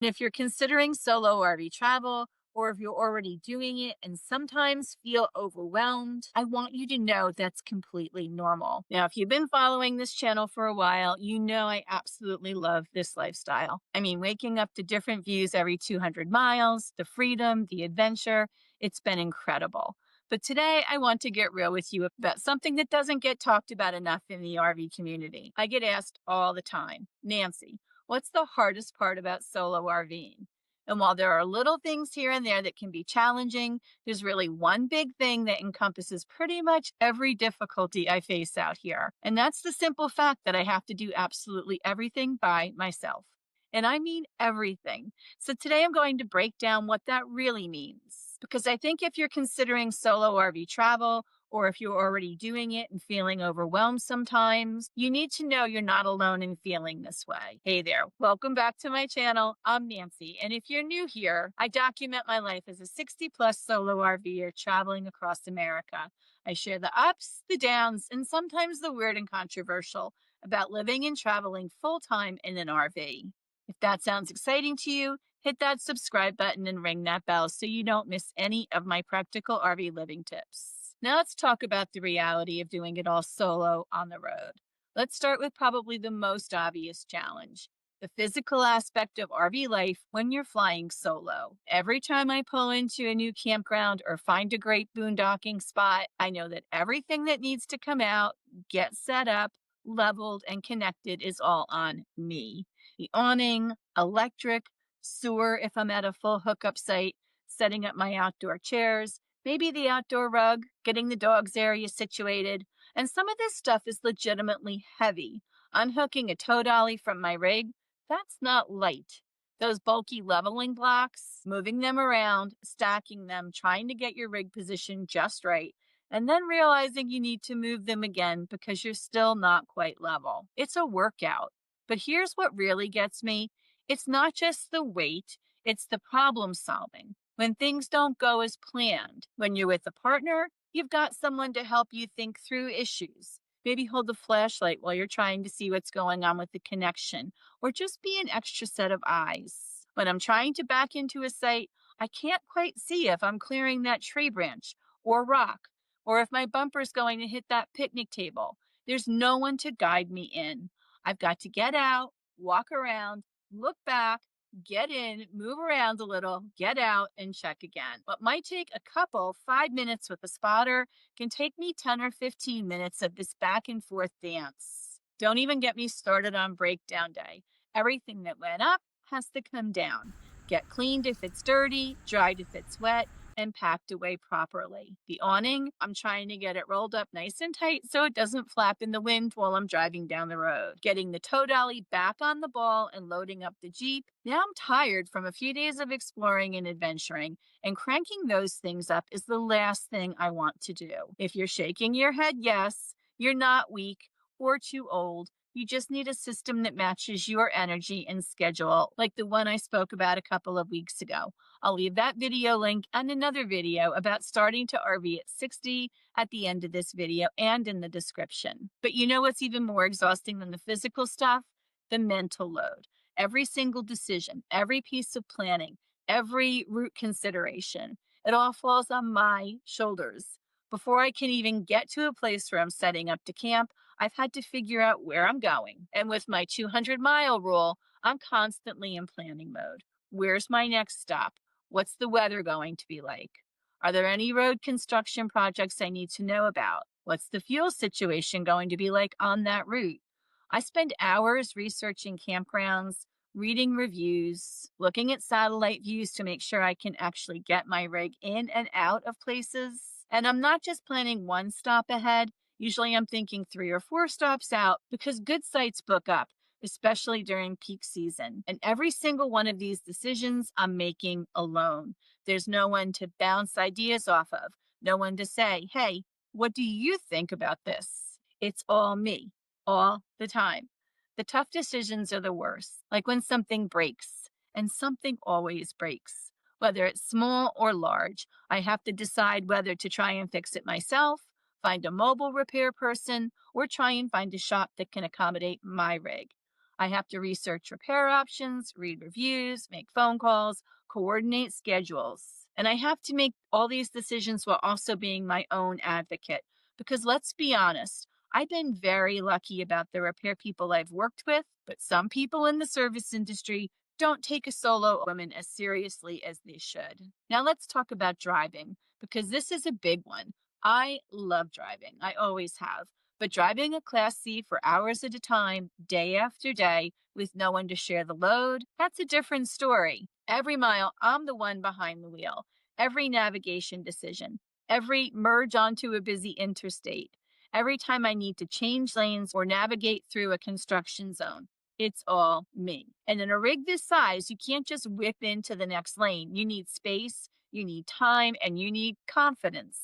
And if you're considering solo RV travel, or if you're already doing it and sometimes feel overwhelmed, I want you to know that's completely normal. Now, if you've been following this channel for a while, you know I absolutely love this lifestyle. I mean, waking up to different views every 200 miles, the freedom, the adventure, it's been incredible. But today, I want to get real with you about something that doesn't get talked about enough in the RV community. I get asked all the time, Nancy, what's the hardest part about solo RVing? And while there are little things here and there that can be challenging, there's really one big thing that encompasses pretty much every difficulty I face out here. And that's the simple fact that I have to do absolutely everything by myself. And I mean everything. So today I'm going to break down what that really means. Because I think if you're considering solo RV travel, or if you're already doing it and feeling overwhelmed sometimes, you need to know you're not alone in feeling this way. Hey there, welcome back to my channel. I'm Nancy, and if you're new here, I document my life as a 60-plus solo RVer traveling across America. I share the ups, the downs, and sometimes the weird and controversial about living and traveling full-time in an RV. If that sounds exciting to you, hit that subscribe button and ring that bell so you don't miss any of my practical RV living tips. Now let's talk about the reality of doing it all solo on the road. Let's start with probably the most obvious challenge, the physical aspect of RV life when you're flying solo. Every time I pull into a new campground or find a great boondocking spot, I know that everything that needs to come out, get set up, leveled, and connected is all on me. The awning, electric, sewer if I'm at a full hookup site, setting up my outdoor chairs, maybe the outdoor rug, getting the dog's area situated. And some of this stuff is legitimately heavy. Unhooking a tow dolly from my rig, that's not light. Those bulky leveling blocks, moving them around, stacking them, trying to get your rig position just right, and then realizing you need to move them again because you're still not quite level. It's a workout. But here's what really gets me. It's not just the weight, it's the problem solving. When things don't go as planned, when you're with a partner, you've got someone to help you think through issues. Maybe hold the flashlight while you're trying to see what's going on with the connection, or just be an extra set of eyes. When I'm trying to back into a site, I can't quite see if I'm clearing that tree branch or rock, or if my bumper's going to hit that picnic table. There's no one to guide me in. I've got to get out, walk around, look back, get in, move around a little, get out, and check again. What might take a couple 5 minutes with a spotter can take me 10 or 15 minutes of this back and forth dance. Don't even get me started on breakdown day. Everything that went up has to come down. Get cleaned if it's dirty, dried if it's wet, and packed away properly. The awning, I'm trying to get it rolled up nice and tight so it doesn't flap in the wind while I'm driving down the road. Getting the tow dolly back on the ball and loading up the Jeep. Now I'm tired from a few days of exploring and adventuring, and cranking those things up is the last thing I want to do. If you're shaking your head yes, you're not weak or too old. You just need a system that matches your energy and schedule, like the one I spoke about a couple of weeks ago. I'll leave that video link and another video about starting to RV at 60 at the end of this video and in the description. But you know what's even more exhausting than the physical stuff? The mental load. Every single decision, every piece of planning, every route consideration, it all falls on my shoulders. Before I can even get to a place where I'm setting up to camp, I've had to figure out where I'm going. And with my 200-mile rule, I'm constantly in planning mode. Where's my next stop? What's the weather going to be like? Are there any road construction projects I need to know about? What's the fuel situation going to be like on that route? I spend hours researching campgrounds, reading reviews, looking at satellite views to make sure I can actually get my rig in and out of places. And I'm not just planning one stop ahead. Usually I'm thinking 3 or 4 stops out because good sites book up, especially during peak season. And every single one of these decisions I'm making alone. There's no one to bounce ideas off of, no one to say, hey, what do you think about this? It's all me, all the time. The tough decisions are the worst, like when something breaks, and something always breaks. Whether it's small or large, I have to decide whether to try and fix it myself, find a mobile repair person, or try and find a shop that can accommodate my rig. I have to research repair options, read reviews, make phone calls, coordinate schedules. And I have to make all these decisions while also being my own advocate. Because let's be honest, I've been very lucky about the repair people I've worked with, but some people in the service industry don't take a solo woman as seriously as they should. Now let's talk about driving, because this is a big one. I love driving. I always have. But driving a Class C for hours at a time, day after day, with no one to share the load, that's a different story. Every mile, I'm the one behind the wheel. Every navigation decision, every merge onto a busy interstate, every time I need to change lanes or navigate through a construction zone. It's all me. And in a rig this size, you can't just whip into the next lane. You need space, you need time, and you need confidence.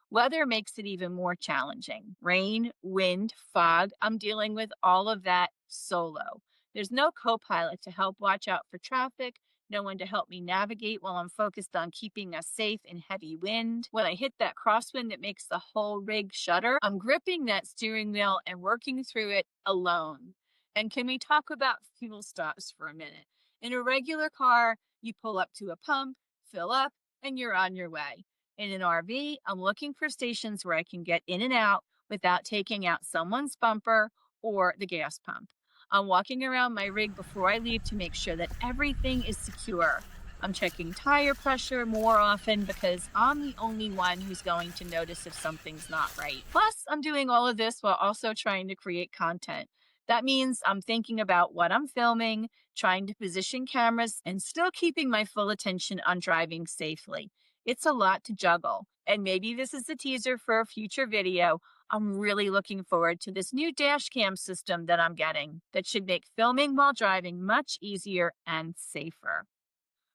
Weather makes it even more challenging. Rain, wind, fog, I'm dealing with all of that solo. There's no co-pilot to help watch out for traffic, no one to help me navigate while I'm focused on keeping us safe in heavy wind. When I hit that crosswind that makes the whole rig shudder, I'm gripping that steering wheel and working through it alone. And can we talk about fuel stops for a minute? In a regular car, you pull up to a pump, fill up, and you're on your way. In an RV, I'm looking for stations where I can get in and out without taking out someone's bumper or the gas pump. I'm walking around my rig before I leave to make sure that everything is secure. I'm checking tire pressure more often because I'm the only one who's going to notice if something's not right. Plus, I'm doing all of this while also trying to create content. That means I'm thinking about what I'm filming, trying to position cameras, and still keeping my full attention on driving safely. It's a lot to juggle, and maybe this is a teaser for a future video. I'm really looking forward to this new dash cam system that I'm getting that should make filming while driving much easier and safer.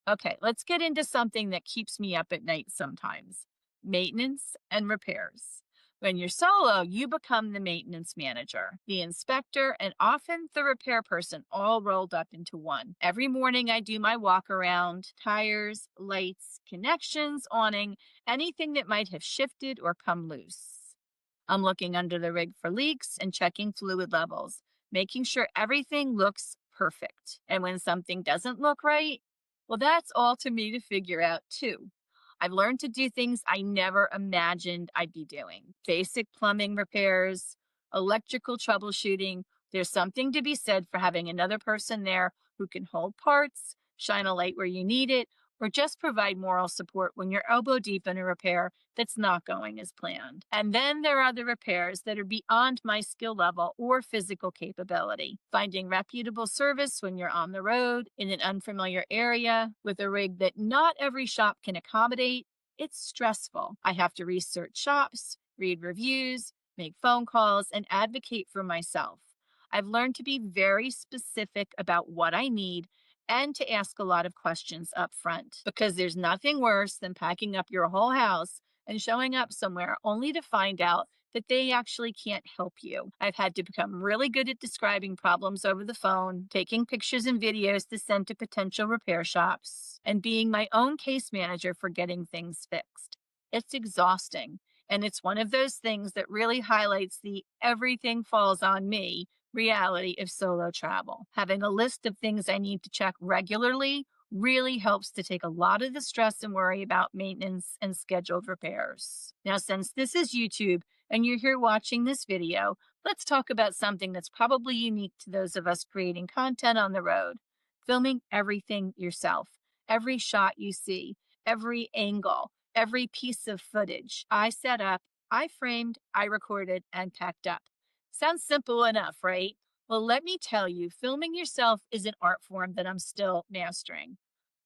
Okay, let's get into something that keeps me up at night sometimes: maintenance and repairs. When you're solo, you become the maintenance manager, the inspector, and often the repair person all rolled up into one. Every morning, I do my walk around: tires, lights, connections, awning, anything that might have shifted or come loose. I'm looking under the rig for leaks and checking fluid levels, making sure everything looks perfect. And when something doesn't look right, well, that's all to me to figure out too. I've learned to do things I never imagined I'd be doing: basic plumbing repairs, electrical troubleshooting. There's something to be said for having another person there who can hold parts, shine a light where you need it, or just provide moral support when you're elbow deep in a repair that's not going as planned. And then there are the repairs that are beyond my skill level or physical capability. Finding reputable service when you're on the road in an unfamiliar area with a rig that not every shop can accommodate, it's stressful. I have to research shops, read reviews, make phone calls, and advocate for myself. I've learned to be very specific about what I need and to ask a lot of questions up front, because there's nothing worse than packing up your whole house and showing up somewhere only to find out that they actually can't help you. I've had to become really good at describing problems over the phone, taking pictures and videos to send to potential repair shops, and being my own case manager for getting things fixed. It's exhausting, and it's one of those things that really highlights the everything falls on me reality of solo travel. Having a list of things I need to check regularly really helps to take a lot of the stress and worry about maintenance and scheduled repairs. Now, since this is YouTube and you're here watching this video, let's talk about something that's probably unique to those of us creating content on the road: filming everything yourself. Every shot you see, every angle, every piece of footage I set up, I framed, I recorded, and packed up. Sounds simple enough, right? Well, let me tell you, filming yourself is an art form that I'm still mastering.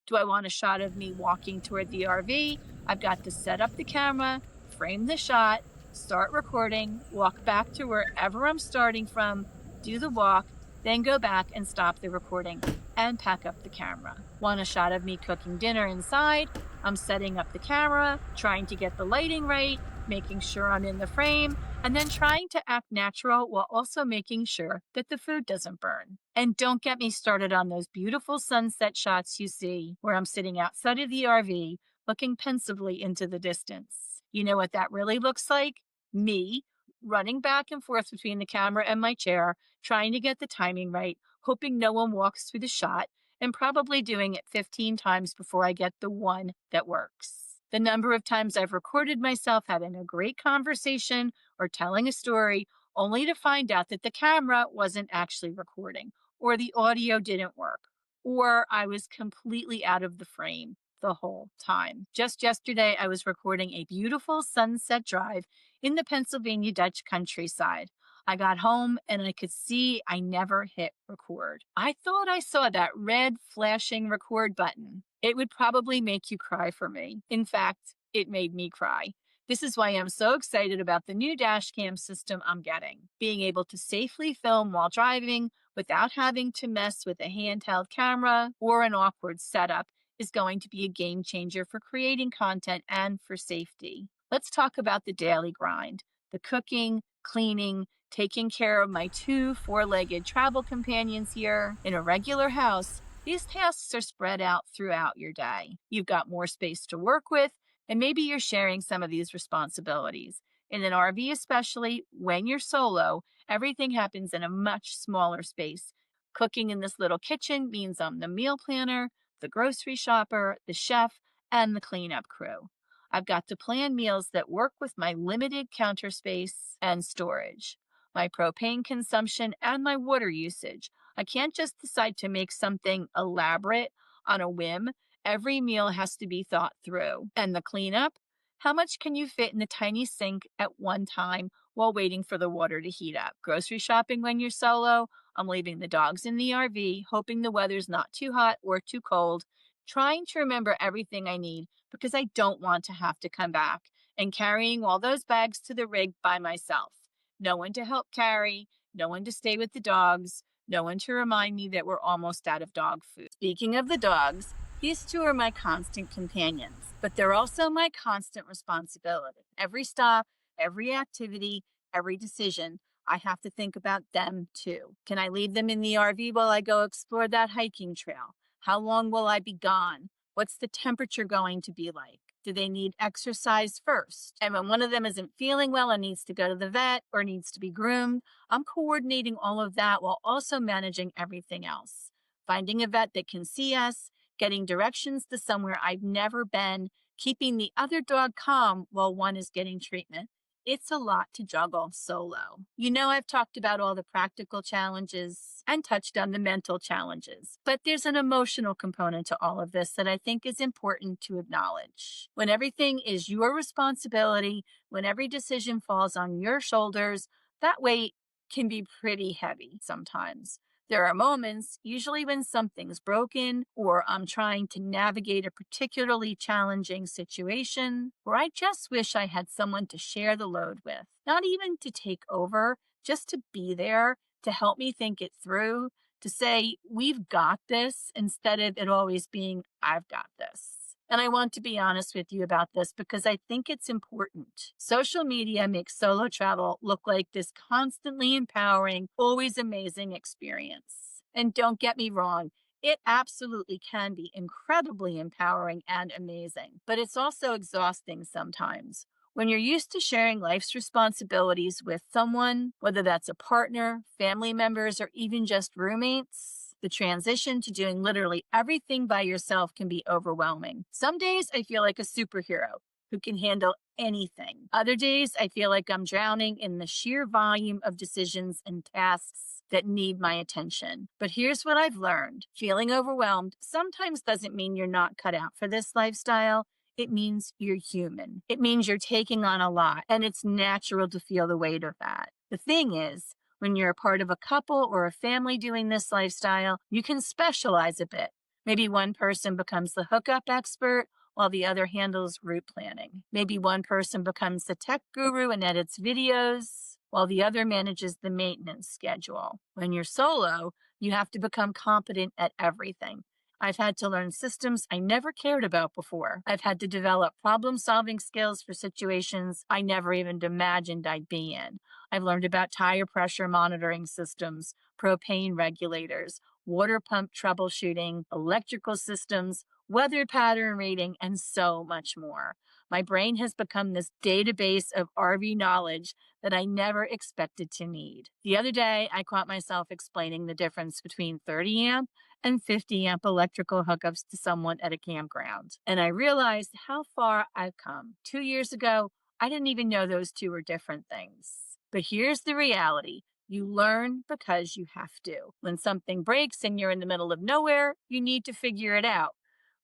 Do I want a shot of me walking toward the RV? I've got to set up the camera, frame the shot, start recording, walk back to wherever I'm starting from, do the walk, then go back and stop the recording and pack up the camera. Want a shot of me cooking dinner inside? I'm setting up the camera, trying to get the lighting right, making sure I'm in the frame, and then trying to act natural while also making sure that the food doesn't burn. And don't get me started on those beautiful sunset shots you see where I'm sitting outside of the RV looking pensively into the distance. You know what that really looks like? Me running back and forth between the camera and my chair, trying to get the timing right, hoping no one walks through the shot, and probably doing it 15 times before I get the one that works. The number of times I've recorded myself having a great conversation or telling a story, only to find out that the camera wasn't actually recording, or the audio didn't work, or I was completely out of the frame the whole time. Just yesterday, I was recording a beautiful sunset drive in the Pennsylvania Dutch countryside. I got home and I could see I never hit record. I thought I saw that red flashing record button. It would probably make you cry for me. In fact, it made me cry. This is why I'm so excited about the new dash cam system I'm getting. Being able to safely film while driving without having to mess with a handheld camera or an awkward setup is going to be a game changer for creating content and for safety. Let's talk about the daily grind, the cooking, cleaning, taking care of my 2 four-legged travel companions here. In a regular house, these tasks are spread out throughout your day. You've got more space to work with, and maybe you're sharing some of these responsibilities. In an RV especially, when you're solo, everything happens in a much smaller space. Cooking in this little kitchen means I'm the meal planner, the grocery shopper, the chef, and the cleanup crew. I've got to plan meals that work with my limited counter space and storage, my propane consumption, and my water usage. I can't just decide to make something elaborate on a whim. Every meal has to be thought through. And the cleanup? How much can you fit in the tiny sink at one time while waiting for the water to heat up? Grocery shopping when you're solo? I'm leaving the dogs in the RV, hoping the weather's not too hot or too cold, trying to remember everything I need because I don't want to have to come back, and carrying all those bags to the rig by myself. No one to help carry, no one to stay with the dogs, no one to remind me that we're almost out of dog food. Speaking of the dogs, these 2 are my constant companions, but they're also my constant responsibility. Every stop, every activity, every decision, I have to think about them too. Can I leave them in the RV while I go explore that hiking trail? How long will I be gone? What's the temperature going to be like? Do they need exercise first? And when one of them isn't feeling well and needs to go to the vet or needs to be groomed, I'm coordinating all of that while also managing everything else. Finding a vet that can see us, getting directions to somewhere I've never been, keeping the other dog calm while one is getting treatment. It's a lot to juggle solo. You know, I've talked about all the practical challenges and touched on the mental challenges, but there's an emotional component to all of this that I think is important to acknowledge. When everything is your responsibility, when every decision falls on your shoulders, that weight can be pretty heavy sometimes. There are moments, usually when something's broken or I'm trying to navigate a particularly challenging situation, where I just wish I had someone to share the load with. Not even to take over, just to be there, to help me think it through, to say, we've got this, instead of it always being, I've got this. And I want to be honest with you about this because I think it's important. Social media makes solo travel look like this constantly empowering, always amazing experience. And don't get me wrong, it absolutely can be incredibly empowering and amazing, but it's also exhausting sometimes. When you're used to sharing life's responsibilities with someone, whether that's a partner, family members, or even just roommates, the transition to doing literally everything by yourself can be overwhelming. Some days I feel like a superhero who can handle anything. Other days I feel like I'm drowning in the sheer volume of decisions and tasks that need my attention. But here's what I've learned. Feeling overwhelmed sometimes doesn't mean you're not cut out for this lifestyle. It means you're human. It means you're taking on a lot, and it's natural to feel the weight of that. The thing is, when you're a part of a couple or a family doing this lifestyle, you can specialize a bit. Maybe one person becomes the hookup expert while the other handles route planning. Maybe one person becomes the tech guru and edits videos while the other manages the maintenance schedule. When you're solo, you have to become competent at everything. I've had to learn systems I never cared about before. I've had to develop problem-solving skills for situations I never even imagined I'd be in. I've learned about tire pressure monitoring systems, propane regulators, water pump troubleshooting, electrical systems, weather pattern reading, and so much more. My brain has become this database of RV knowledge that I never expected to need. The other day, I caught myself explaining the difference between 30 amp and 50 amp electrical hookups to someone at a campground. And I realized how far I've come. 2 years ago, I didn't even know those two were different things. But here's the reality. You learn because you have to. When something breaks and you're in the middle of nowhere, you need to figure it out.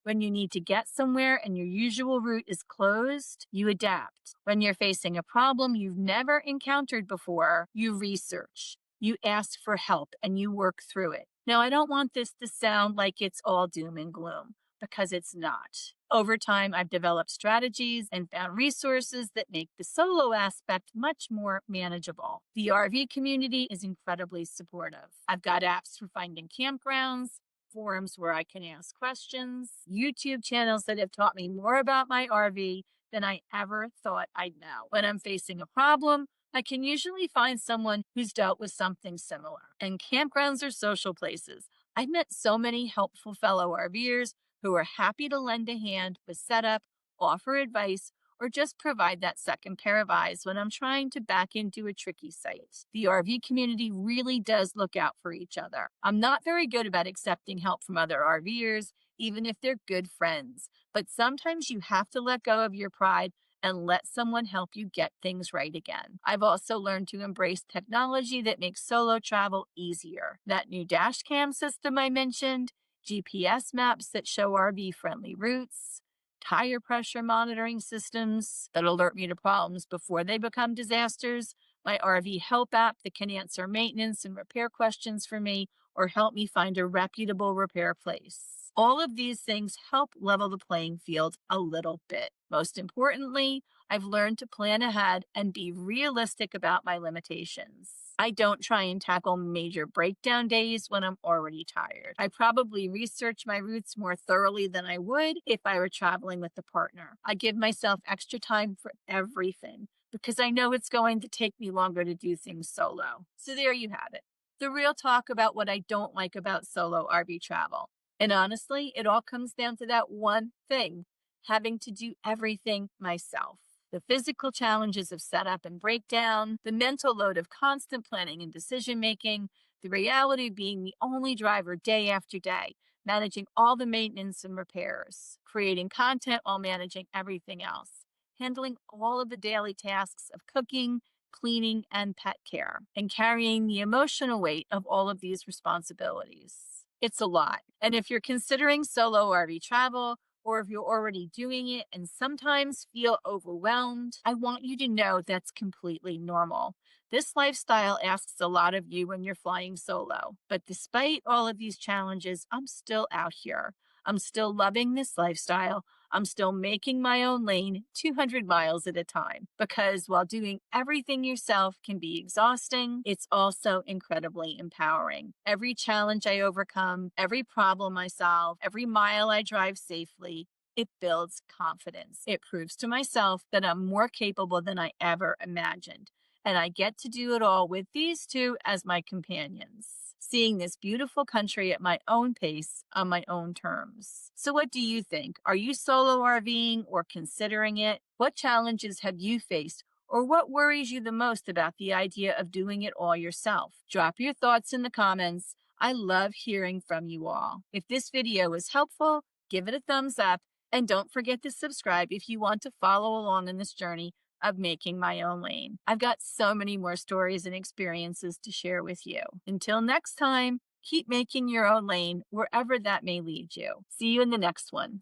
When you need to get somewhere and your usual route is closed, you adapt. When you're facing a problem you've never encountered before, you research. You ask for help and you work through it. Now, I don't want this to sound like it's all doom and gloom, because it's not. Over time, I've developed strategies and found resources that make the solo aspect much more manageable. The RV community is incredibly supportive. I've got apps for finding campgrounds, forums where I can ask questions, YouTube channels that have taught me more about my RV than I ever thought I'd know. When I'm facing a problem, I can usually find someone who's dealt with something similar. And campgrounds are social places. I've met so many helpful fellow RVers who are happy to lend a hand with setup, offer advice, or just provide that second pair of eyes when I'm trying to back into a tricky site. The RV community really does look out for each other. I'm not very good about accepting help from other RVers, even if they're good friends, but sometimes you have to let go of your pride and let someone help you get things right again. I've also learned to embrace technology that makes solo travel easier. That new dash cam system I mentioned, GPS maps that show RV-friendly routes, tire pressure monitoring systems that alert me to problems before they become disasters, my RV help app that can answer maintenance and repair questions for me or help me find a reputable repair place. All of these things help level the playing field a little bit. Most importantly, I've learned to plan ahead and be realistic about my limitations. I don't try and tackle major breakdown days when I'm already tired. I probably research my routes more thoroughly than I would if I were traveling with a partner. I give myself extra time for everything because I know it's going to take me longer to do things solo. So there you have it. The real talk about what I don't like about solo RV travel. And honestly, it all comes down to that one thing, having to do everything myself. The physical challenges of setup and breakdown, the mental load of constant planning and decision making, the reality of being the only driver day after day, managing all the maintenance and repairs, creating content while managing everything else, handling all of the daily tasks of cooking, cleaning, and pet care, and carrying the emotional weight of all of these responsibilities. It's a lot. And if you're considering solo RV travel, or if you're already doing it and sometimes feel overwhelmed, I want you to know that's completely normal. This lifestyle asks a lot of you when you're flying solo. But despite all of these challenges, I'm still out here. I'm still loving this lifestyle. I'm still making my own lane 200 miles at a time. Because while doing everything yourself can be exhausting, it's also incredibly empowering. Every challenge I overcome, every problem I solve, every mile I drive safely, it builds confidence. It proves to myself that I'm more capable than I ever imagined. And I get to do it all with these two as my companions, seeing this beautiful country at my own pace on my own terms. So what do you think? Are you solo RVing or considering it? What challenges have you faced? Or what worries you the most about the idea of doing it all yourself? Drop your thoughts in the comments. I love hearing from you all. If this video was helpful, give it a thumbs up. And don't forget to subscribe if you want to follow along in this journey of making my own lane. I've got so many more stories and experiences to share with you. Until next time, keep making your own lane wherever that may lead you. See you in the next one.